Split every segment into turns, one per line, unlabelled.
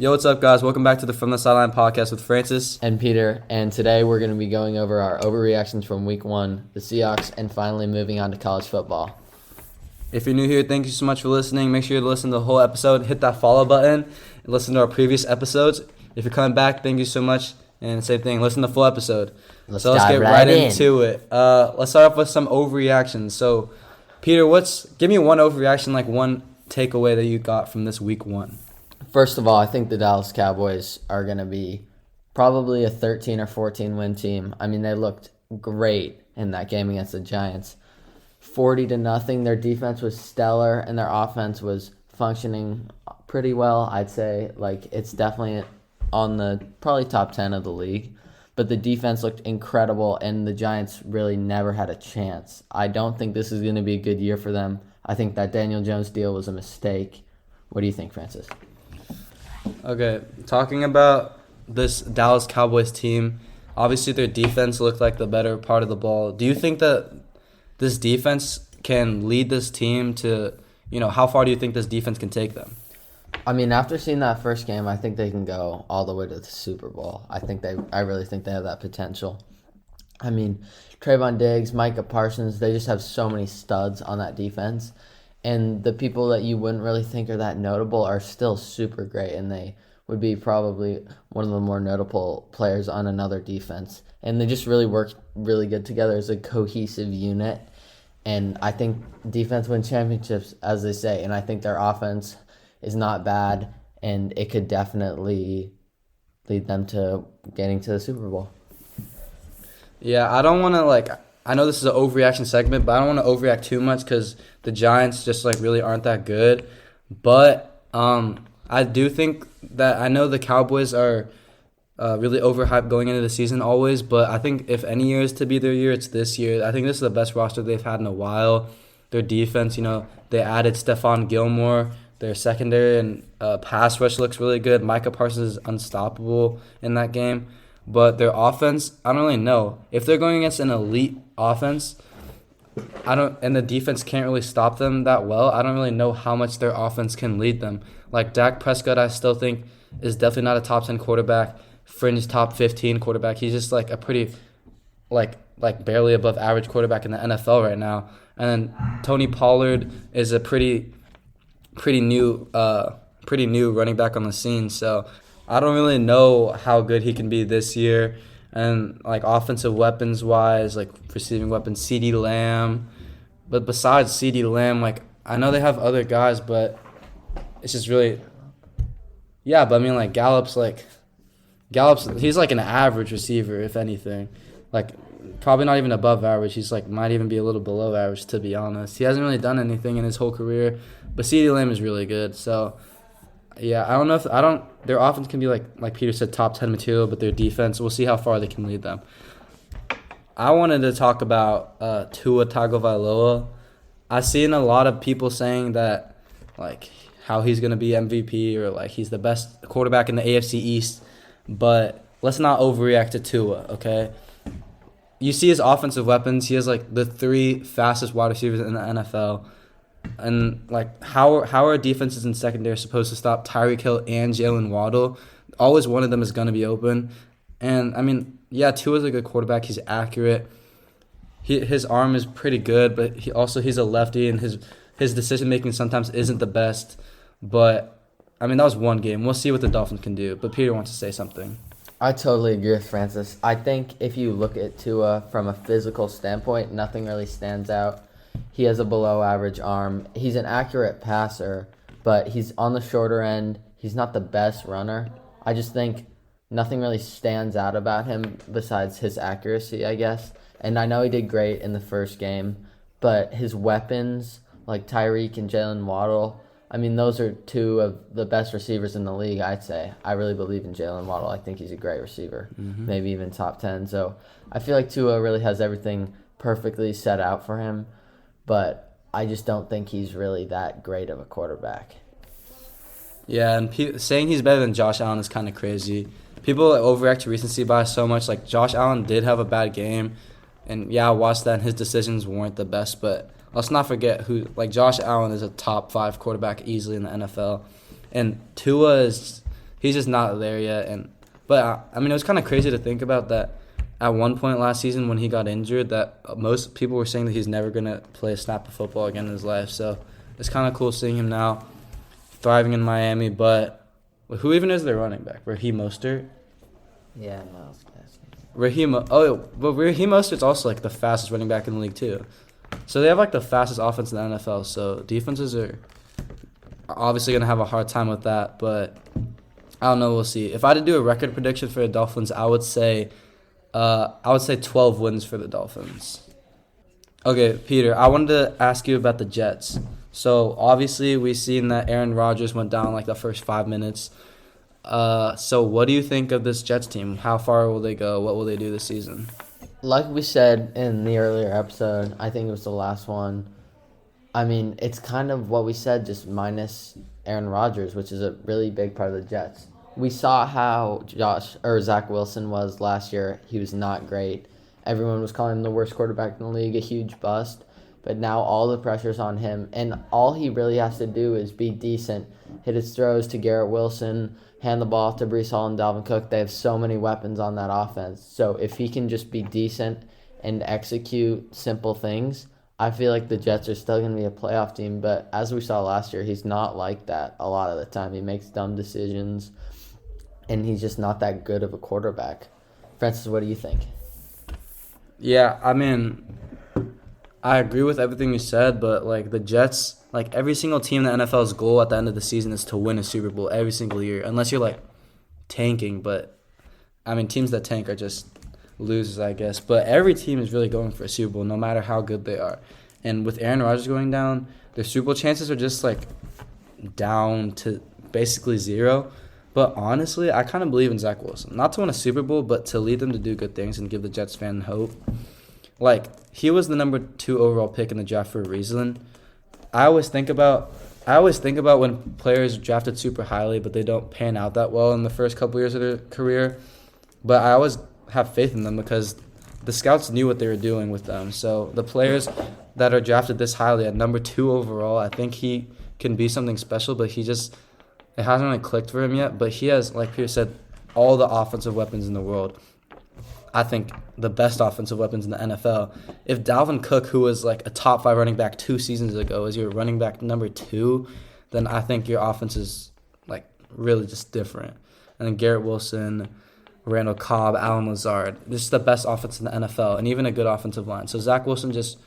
Yo, what's up, guys? Welcome back to the From the Sideline podcast with Francis.
And Peter, and today we're going to be going over our overreactions from Week 1, the Seahawks, and finally moving on to college football.
If you're new here, thank you so much for listening. Make sure you listen to the whole episode. Hit that follow button and listen to our previous episodes. If you're coming back, thank you so much. And same thing, listen to the full episode. Let's get right into it. Let's start off with some overreactions. So, Peter, give me one overreaction, like one takeaway that you got from this Week 1.
First of all, I think the Dallas Cowboys are going to be probably a 13 or 14 win team. I mean, they looked great in that game against the Giants. 40-0. Their defense was stellar, and their offense was functioning pretty well, I'd say. Like, it's definitely on the probably top 10 of the league. But the defense looked incredible, and the Giants really never had a chance. I don't think this is going to be a good year for them. I think that Daniel Jones deal was a mistake. What do you think, Francis?
Okay, talking about this Dallas Cowboys team, obviously their defense looked like the better part of the ball. Do you think that this defense can lead this team to, how far do you think this defense can take them?
I mean, after seeing that first game, I think they can go all the way to the Super Bowl. I really think they have that potential. I mean, Trayvon Diggs, Micah Parsons, they just have so many studs on that defense. And the people that you wouldn't really think are that notable are still super great, and they would be probably one of the more notable players on another defense. And they just really work really good together as a cohesive unit. And I think defense wins championships, as they say. And I think their offense is not bad, and it could definitely lead them to getting to the Super Bowl.
Yeah, I don't want to, I know this is an overreaction segment, but I don't want to overreact too much because the Giants just, really aren't that good. But I do think that I know the Cowboys are really overhyped going into the season always, but I think if any year is to be their year, it's this year. I think this is the best roster they've had in a while. Their defense, they added Stephon Gilmore. Their secondary and pass rush looks really good. Micah Parsons is unstoppable in that game. But their offense, I don't really know. If they're going against an elite offense, and the defense can't really stop them that well, I don't really know how much their offense can lead them. Like Dak Prescott, I still think is definitely not a top 10 quarterback, fringe top 15 quarterback. He's just a pretty, barely above average quarterback in the NFL right now. And then Tony Pollard is a pretty new running back on the scene. So I don't really know how good he can be this year. And offensive weapons wise, receiving weapons, CeeDee Lamb. But besides CeeDee Lamb, I know they have other guys, but it's just really, yeah. But I mean, Gallup's he's an average receiver, if anything. Probably not even above average. He's might even be a little below average, to be honest. He hasn't really done anything in his whole career, but CeeDee Lamb is really good. So yeah, I don't know if their offense can be like Peter said, top 10 material, but their defense, we'll see how far they can lead them. I wanted to talk about Tua Tagovailoa. I've seen a lot of people saying that how he's gonna be MVP or he's the best quarterback in the AFC East, but let's not overreact to Tua, okay? You see his offensive weapons. He has the 3 fastest wide receivers in the NFL. And how are defenses in secondary supposed to stop Tyreek Hill and Jalen Waddle? Always one of them is going to be open. And I mean, yeah, Tua's a good quarterback. He's accurate. His arm is pretty good, but he's a lefty, and his decision making sometimes isn't the best. But I mean, that was one game. We'll see what the Dolphins can do. But Peter wants to say something.
I totally agree with Francis. I think if you look at Tua from a physical standpoint, nothing really stands out. He has a below-average arm. He's an accurate passer, but he's on the shorter end. He's not the best runner. I just think nothing really stands out about him besides his accuracy, I guess. And I know he did great in the first game, but his weapons, like Tyreek and Jalen Waddle, I mean, those are 2 of the best receivers in the league, I'd say. I really believe in Jalen Waddle. I think he's a great receiver, maybe even top 10. So I feel like Tua really has everything perfectly set out for him, but I just don't think he's really that great of a quarterback.
Yeah, and saying he's better than Josh Allen is kind of crazy. People overreact to recency bias so much. Josh Allen did have a bad game, and yeah, I watched that, and his decisions weren't the best, but let's not forget Josh Allen is a top 5 quarterback easily in the NFL. And Tua he's just not there yet. But I mean, it was kind of crazy to think about that. At one point last season when he got injured, that most people were saying that he's never going to play a snap of football again in his life. So it's kind of cool seeing him now thriving in Miami. But who even is their running back? Raheem Mostert?
Yeah, Miles Gaskin.
Raheem Mostert's also like the fastest running back in the league too. So they have like the fastest offense in the NFL. So defenses are obviously going to have a hard time with that. But I don't know. We'll see. If I had to do a record prediction for the Dolphins, I would say 12 wins for the Dolphins. Okay, Peter, I wanted to ask you about the Jets. So, obviously, we've seen that Aaron Rodgers went down like the first 5 minutes. So, what do you think of this Jets team? How far will they go? What will they do this season?
Like we said in the earlier episode, I think it was the last one. I mean, it's kind of what we said, just minus Aaron Rodgers, which is a really big part of the Jets. We saw how Zach Wilson was last year. He was not great. Everyone was calling him the worst quarterback in the league, a huge bust. But now all the pressure's on him, and all he really has to do is be decent, hit his throws to Garrett Wilson, hand the ball to Breece Hall and Dalvin Cook. They have so many weapons on that offense. So if he can just be decent and execute simple things, I feel like the Jets are still going to be a playoff team. But as we saw last year, he's not like that a lot of the time. He makes dumb decisions, and he's just not that good of a quarterback. Francis, what do you think?
Yeah, I mean, I agree with everything you said, but like the Jets, like every single team in the NFL's goal at the end of the season is to win a Super Bowl every single year, unless you're like tanking. But I mean, teams that tank are just losers, I guess. But every team is really going for a Super Bowl, no matter how good they are. And with Aaron Rodgers going down, their Super Bowl chances are just like down to basically zero. But honestly, I kind of believe in Zach Wilson. Not to win a Super Bowl, but to lead them to do good things and give the Jets fan hope. Like, he was the number 2 overall pick in the draft for a reason. I always think about when players are drafted super highly, but they don't pan out that well in the first couple years of their career. But I always have faith in them because the scouts knew what they were doing with them. So the players that are drafted this highly at number 2 overall, I think he can be something special, but it hasn't really clicked for him yet. But he has, like Peter said, all the offensive weapons in the world. I think the best offensive weapons in the NFL. If Dalvin Cook, who was like a top 5 running back 2 seasons ago, is your running back number 2, then I think your offense is like really just different. And then Garrett Wilson, Randall Cobb, Alan Lazard. This is the best offense in the NFL, and even a good offensive line. So Zach Wilson just,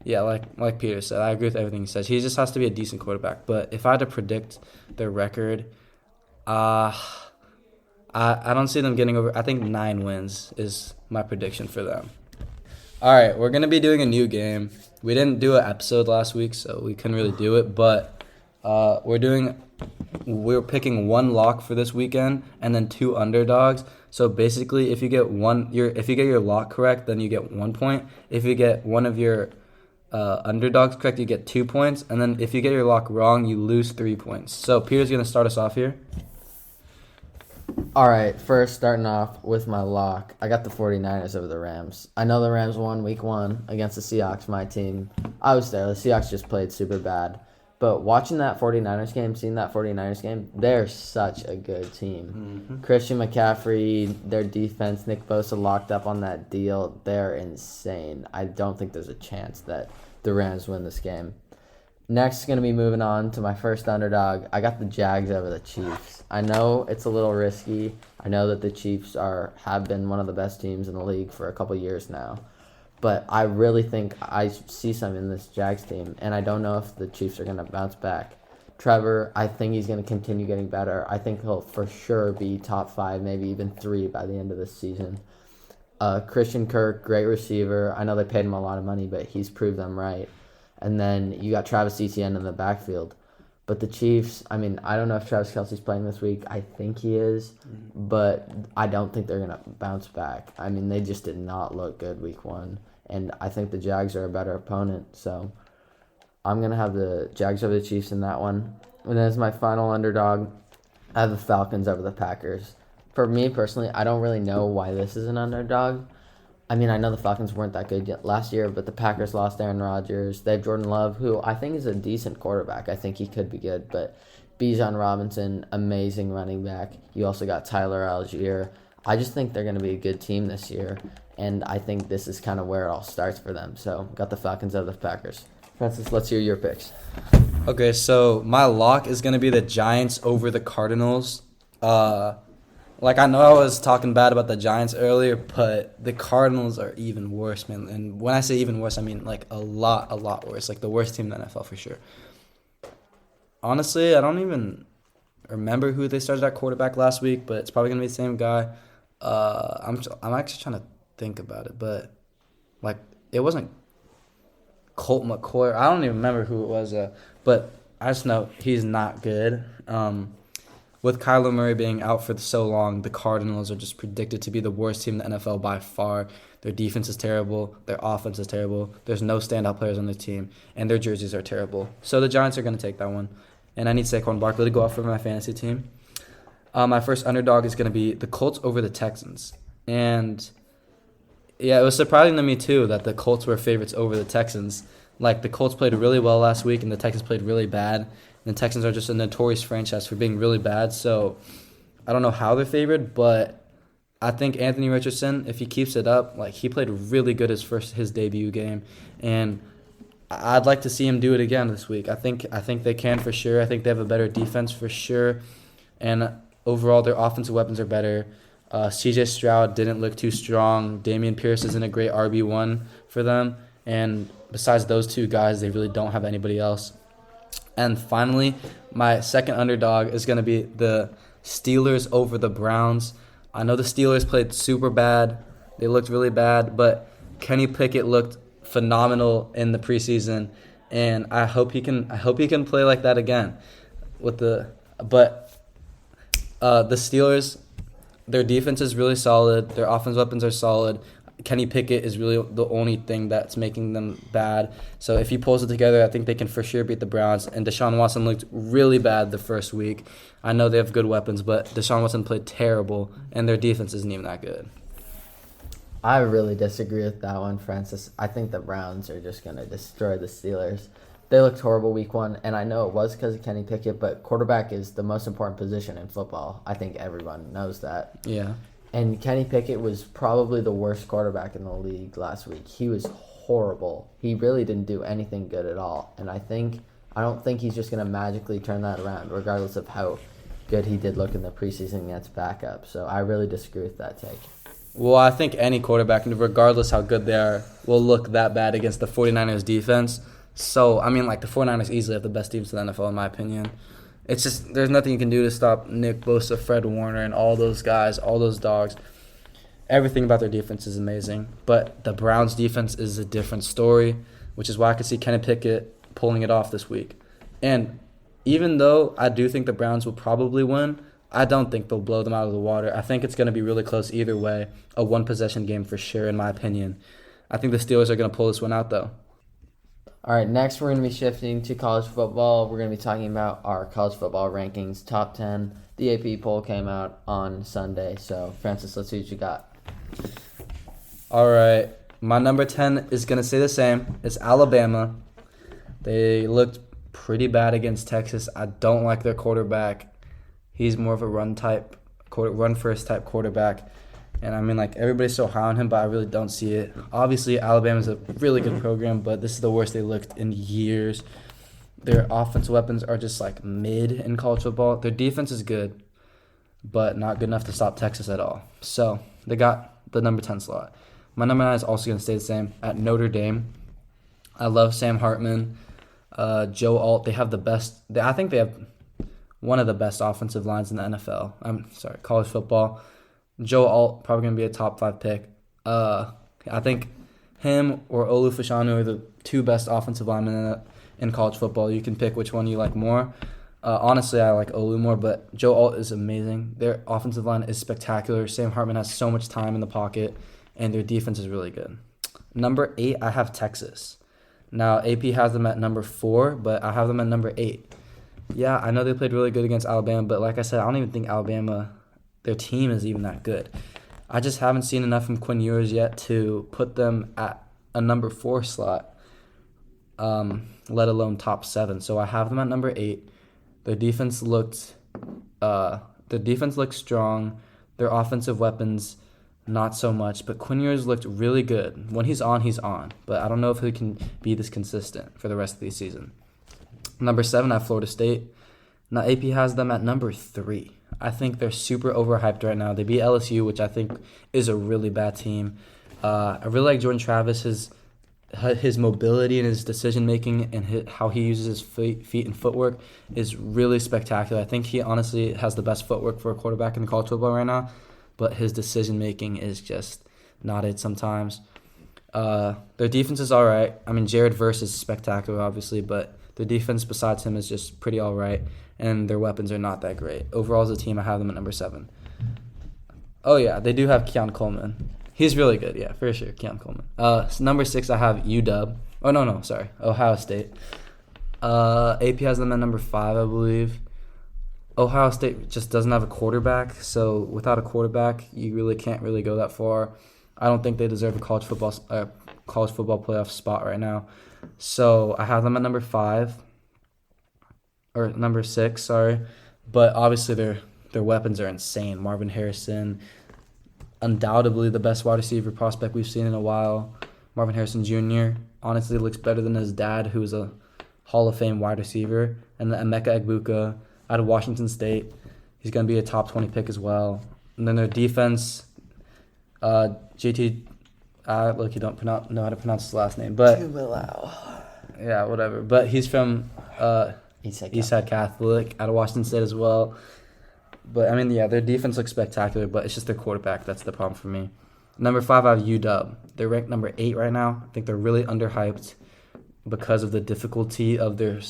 yeah, like Peter said, I agree with everything he says. He just has to be a decent quarterback. But if I had to predict their record, I don't see them getting over. I think 9 wins is my prediction for them. All right, we're going to be doing a new game. We didn't do an episode last week, so we couldn't really do it. But we're picking 1 lock for this weekend and then 2 underdogs. So basically, if you get your lock correct, then you get 1 point. If you get one of your underdogs correct, you get 2 points. And then if you get your lock wrong, you lose 3 points. So Peter's going to start us off here.
All right, first starting off with my lock, I got the 49ers over the Rams. I know the Rams won week 1 against the Seahawks, my team. I was there. The Seahawks just played super bad. But watching that 49ers game, seeing that 49ers game, they're such a good team. Mm-hmm. Christian McCaffrey, their defense, Nick Bosa locked up on that deal. They're insane. I don't think there's a chance that the Rams win this game. Next, going to be moving on to my first underdog. I got the Jags over the Chiefs. I know it's a little risky. I know that the Chiefs have been one of the best teams in the league for a couple years now. But I really think I see some in this Jags team, and I don't know if the Chiefs are going to bounce back. Trevor, I think he's going to continue getting better. I think he'll for sure be top 5, maybe even 3 by the end of this season. Christian Kirk, great receiver. I know they paid him a lot of money, but he's proved them right. And then you got Travis Etienne in the backfield. But the Chiefs, I mean, I don't know if Travis Kelce's playing this week. I think he is. But I don't think they're going to bounce back. I mean, they just did not look good week 1. And I think the Jags are a better opponent. So I'm going to have the Jags over the Chiefs in that one. And then as my final underdog, I have the Falcons over the Packers. For me personally, I don't really know why this is an underdog. I mean, I know the Falcons weren't that good yet last year, but the Packers lost Aaron Rodgers. They have Jordan Love, who I think is a decent quarterback. I think he could be good, but Bijan Robinson, amazing running back. You also got Tyler Algier. I just think they're going to be a good team this year, and I think this is kind of where it all starts for them. So, got the Falcons over the Packers. Francis, let's hear your picks.
Okay, so my lock is going to be the Giants over the Cardinals. I know I was talking bad about the Giants earlier, but the Cardinals are even worse, man. And when I say even worse, I mean like a lot worse. Like the worst team in the NFL for sure. Honestly, I don't even remember who they started at quarterback last week, but it's probably gonna be the same guy. I'm actually trying to think about it, but like it wasn't Colt McCoy. I don't even remember who it was, but I just know he's not good. With Kyler Murray being out for so long, the Cardinals are just predicted to be the worst team in the NFL by far. Their defense is terrible. Their offense is terrible. There's no standout players on their team, and their jerseys are terrible. So the Giants are going to take that one. And I need Saquon Barkley to go off for my fantasy team. My first underdog is going to be the Colts over the Texans. And, yeah, it was surprising to me, too, that the Colts were favorites over the Texans. Like, the Colts played really well last week, and the Texans played really bad. And the Texans are just a notorious franchise for being really bad. So I don't know how they're favored, but I think Anthony Richardson, if he keeps it up, like he played really good his debut game, and I'd like to see him do it again this week. I think they can for sure. I think they have a better defense for sure, and overall their offensive weapons are better. C.J. Stroud didn't look too strong. Dameon Pierce isn't a great RB1 for them, and besides those two guys, they really don't have anybody else. And finally, my second underdog is going to be the Steelers over the Browns. I know the Steelers played super bad. They looked really bad, but Kenny Pickett looked phenomenal in the preseason, and I hope he can play like that again. The Steelers, their defense is really solid. Their offensive weapons are solid. Kenny Pickett is really the only thing that's making them bad. So if he pulls it together, I think they can for sure beat the Browns. And Deshaun Watson looked really bad the first week. I know they have good weapons, but Deshaun Watson played terrible, and their defense isn't even that good.
I really disagree with that one, Francis. I think the Browns are just going to destroy the Steelers. They looked horrible week one, and I know it was because of Kenny Pickett, but quarterback is the most important position in football. I think everyone knows that.
Yeah.
And Kenny Pickett was probably the worst quarterback in the league last week. He was horrible. He really didn't do anything good at all. And I don't think he's just going to magically turn that around, regardless of how good he did look in the preseason against backup. So I really disagree with that take.
Well, I think any quarterback, regardless how good they are, will look that bad against the 49ers defense. So, I mean, like, the 49ers easily have the best teams in the NFL, in my opinion. It's just, there's nothing you can do to stop Nick Bosa, Fred Warner, and all those guys, all those dogs. Everything about their defense is amazing. But the Browns' defense is a different story, which is why I could see Kenny Pickett pulling it off this week. And even though I do think the Browns will probably win, I don't think they'll blow them out of the water. I think it's going to be really close either way. A one-possession game for sure, in my opinion. I think the Steelers are going to pull this one out, though.
All right, next we're going to be shifting to college football. We're going to be talking about our college football rankings, top 10. The AP poll came out on Sunday. So, Francis, let's see what you got.
All right, my number 10 is going to stay the same. It's Alabama. They looked pretty bad against Texas. I don't like their quarterback. He's more of a run-first type quarterback. And, I mean, like, everybody's so high on him, but I really don't see it. Obviously, Alabama's a really good program, but this is the worst they looked in years. Their offensive weapons are just, like, mid in college football. Their defense is good, but not good enough to stop Texas at all. So, they got the number 10 slot. My number 9 is also going to stay the same at Notre Dame. I love Sam Hartman, Joe Alt. They have the best – I think they have one of the best offensive lines in the NFL. College football. Joe Alt, probably going to be a top 5 pick. I think him or Olu Fashanu are the two best offensive linemen in college football. You can pick which one you like more. Honestly, I like Olu more, but Joe Alt is amazing. Their offensive line is spectacular. Sam Hartman has so much time in the pocket, and their defense is really good. Number 8, I have Texas. Now, AP has them at number 4, but I have them at number 8. Yeah, I know they played really good against Alabama, but like I said, I don't even think Alabama, their team is even that good. I just haven't seen enough from Quinn Ewers yet to put them at a number 4 slot, let alone top 7. So I have them at number 8. Their defense looked strong. Their offensive weapons, not so much. But Quinn Ewers looked really good. When he's on, he's on. But I don't know if he can be this consistent for the rest of the season. Number 7, I have Florida State. Now, AP has them at number 3. I think they're super overhyped right now. They beat LSU, which I think is a really bad team. I really like Jordan Travis. His mobility and his decision-making and how he uses his feet and footwork is really spectacular. I think he honestly has the best footwork for a quarterback in college football right now, but his decision-making is just not it sometimes. Their defense is all right. I mean, Jared Verse is spectacular, obviously, but their defense besides him is just pretty all right, and their weapons are not that great. Overall, as a team, I have them at number 7. Oh, yeah, they do have Keon Coleman. He's really good, yeah, for sure, Keon Coleman. Number 6, I have UW. Oh, no, sorry, Ohio State. AP has them at number 5, I believe. Ohio State just doesn't have a quarterback, so without a quarterback, you really can't really go that far. I don't think they deserve a college football playoff spot right now. So I have them at number 5, or number 6, sorry. But obviously their weapons are insane. Marvin Harrison, undoubtedly the best wide receiver prospect we've seen in a while. Marvin Harrison Jr. honestly looks better than his dad, who is a Hall of Fame wide receiver. And then Emeka Egbuka out of Washington State. He's going to be a top 20 pick as well. And then their defense, JT, look, you don't know how to pronounce his last name, but yeah, whatever. But he's from Eastside Catholic out of Washington State as well. But I mean, yeah, their defense looks spectacular, but it's just their quarterback that's the problem for me. Number 5, I have UW. They're ranked number 8 right now. I think they're really underhyped because of the difficulty of their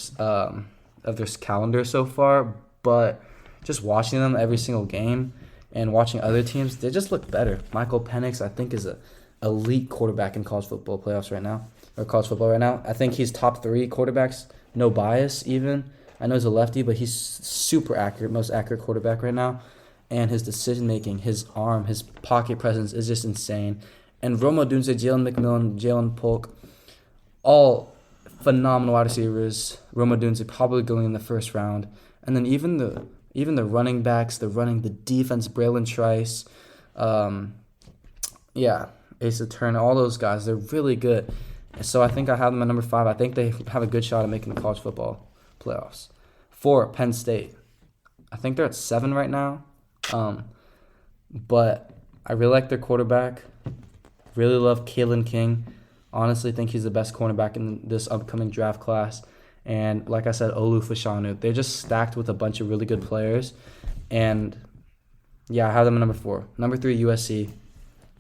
calendar so far. But just watching them every single game and watching other teams, they just look better. Michael Penix, I think, is a elite quarterback in college football playoffs right now, or college football right now. I think he's top 3 quarterbacks, no bias even. I know he's a lefty, but he's super accurate, most accurate quarterback right now. And his decision-making, his arm, his pocket presence is just insane. And Rome Odunze, Jalen McMillan, Jalen Polk, all phenomenal wide receivers. Rome Odunze probably going in the first round. And then even the running backs, the defense, Braylon Trice, Asa Turner, all those guys, they're really good. So I think I have them at number 5. I think they have a good shot at making the college football playoffs. 4, Penn State. I think they're at 7 right now. But I really like their quarterback. Really love Kalen King. Honestly think he's the best cornerback in this upcoming draft class. And like I said, Olu Fashanu. They're just stacked with a bunch of really good players. And yeah, I have them at number 4. Number 3, USC.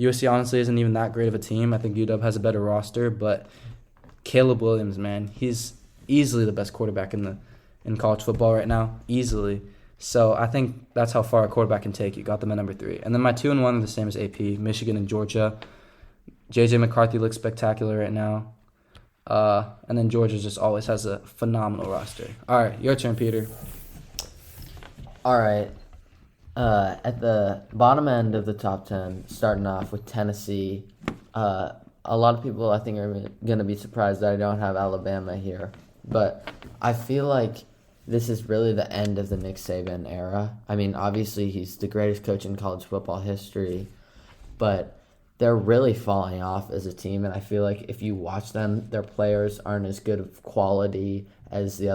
USC honestly isn't even that great of a team. I think UW has a better roster, but Caleb Williams, man, he's easily the best quarterback in college football right now, easily. So I think that's how far a quarterback can take you. Got them at number 3. And then my 2 and 1 are the same as AP, Michigan and Georgia. JJ McCarthy looks spectacular right now. And then Georgia just always has a phenomenal roster. All right, your turn, Peter.
All right. At the bottom end of the top 10, starting off with Tennessee, a lot of people I think are going to be surprised that I don't have Alabama here. But I feel like this is really the end of the Nick Saban era. I mean, obviously he's the greatest coach in college football history, but they're really falling off as a team. And I feel like if you watch them, their players aren't as good of quality as they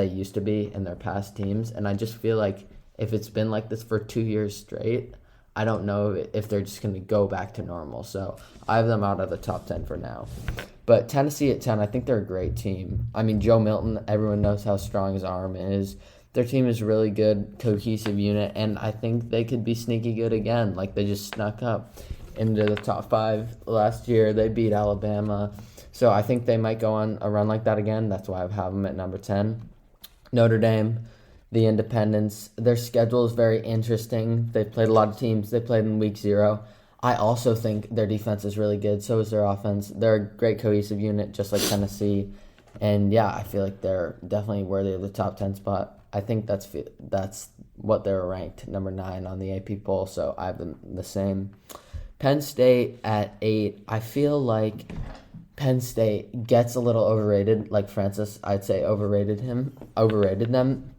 used to be in their past teams. And I just feel like if it's been like this for 2 years straight, I don't know if they're just going to go back to normal. So I have them out of the top 10 for now. But Tennessee at 10, I think they're a great team. I mean, Joe Milton, everyone knows how strong his arm is. Their team is really good, cohesive unit, and I think they could be sneaky good again. Like, they just snuck up into the top 5 last year. They beat Alabama. So I think they might go on a run like that again. That's why I have them at number 10. Notre Dame, the Independents. Their schedule is very interesting. They've played a lot of teams. They played in week 0. I also think their defense is really good. So is their offense. They're a great cohesive unit, just like Tennessee. And, yeah, I feel like they're definitely worthy of the top 10 spot. I think that's what they're ranked, number 9 on the AP poll, so I have them the same. Penn State at 8, I feel like Penn State gets a little overrated, like Francis, I'd say overrated them.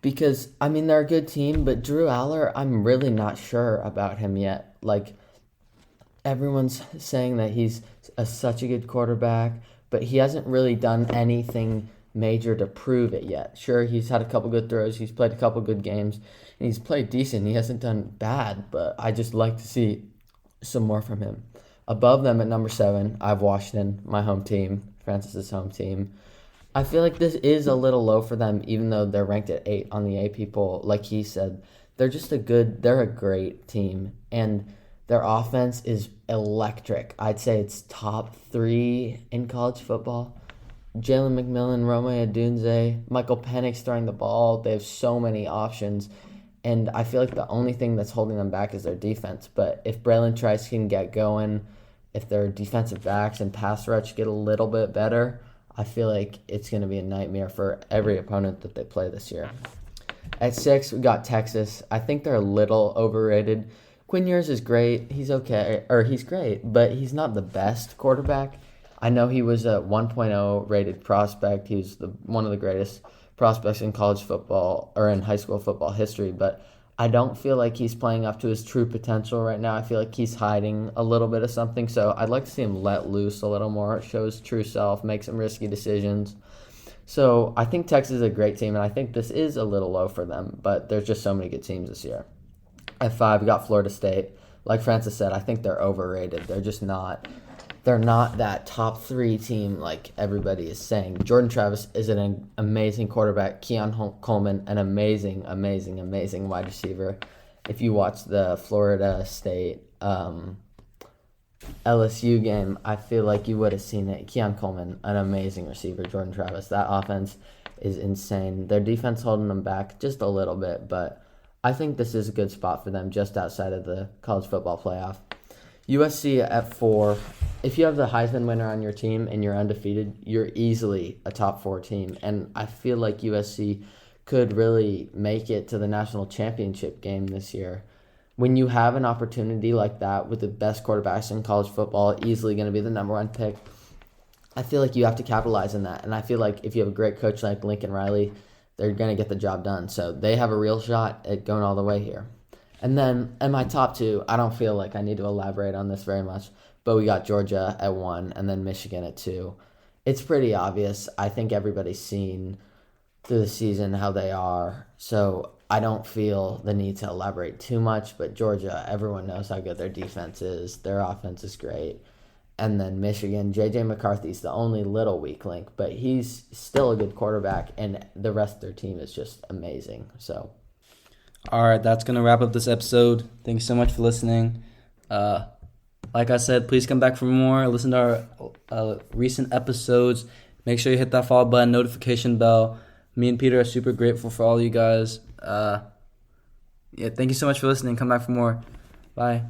Because, I mean, they're a good team, but Drew Aller, I'm really not sure about him yet. Like, everyone's saying that he's such a good quarterback, but he hasn't really done anything major to prove it yet. Sure, he's had a couple good throws, he's played a couple good games, and he's played decent. He hasn't done bad, but I just like to see some more from him. Above them at number 7, I have Washington, my home team, Francis's home team. I feel like this is a little low for them, even though they're ranked at 8 on the AP poll. Like he said, they're a great team, and their offense is electric. I'd say it's top 3 in college football. Jalen McMillan, Rome Odunze, Michael Penix throwing the ball. They have so many options, and I feel like the only thing that's holding them back is their defense. But if Braylon Trice can get going, if their defensive backs and pass rush get a little bit better, I feel like it's going to be a nightmare for every opponent that they play this year. At 6, we got Texas. I think they're a little overrated. Quinn Ewers is great. He's okay, or he's great, but he's not the best quarterback. I know he was a 1.0 rated prospect. He was one of the greatest prospects in college football or in high school football history, but I don't feel like he's playing up to his true potential right now. I feel like he's hiding a little bit of something, so I'd like to see him let loose a little more, show his true self, make some risky decisions. So I think Texas is a great team, and I think this is a little low for them, but there's just so many good teams this year. At 5, we got Florida State. Like Francis said, I think they're overrated. They're not that top 3 team like everybody is saying. Jordan Travis is an amazing quarterback. Keon Coleman, an amazing wide receiver. If you watch the Florida State LSU game, I feel like you would have seen it. Keon Coleman, an amazing receiver. Jordan Travis, that offense is insane. Their defense holding them back just a little bit, but I think this is a good spot for them just outside of the college football playoff. USC at 4. If you have the Heisman winner on your team and you're undefeated, you're easily a top 4 team. And I feel like USC could really make it to the national championship game this year. When you have an opportunity like that with the best quarterbacks in college football, easily going to be the number 1 pick, I feel like you have to capitalize on that. And I feel like if you have a great coach like Lincoln Riley, they're going to get the job done. So they have a real shot at going all the way here. And then in my top 2, I don't feel like I need to elaborate on this very much, but we got Georgia at 1 and then Michigan at 2. It's pretty obvious. I think everybody's seen through the season how they are. So I don't feel the need to elaborate too much, but Georgia, everyone knows how good their defense is. Their offense is great. And then Michigan, J.J. McCarthy's the only little weak link, but he's still a good quarterback, and the rest of their team is just amazing. So,
all right, that's going to wrap up this episode. Thanks so much for listening. Like I said, please come back for more. Listen to our recent episodes. Make sure you hit that follow button, notification bell. Me and Peter are super grateful for all you guys. Thank you so much for listening. Come back for more. Bye.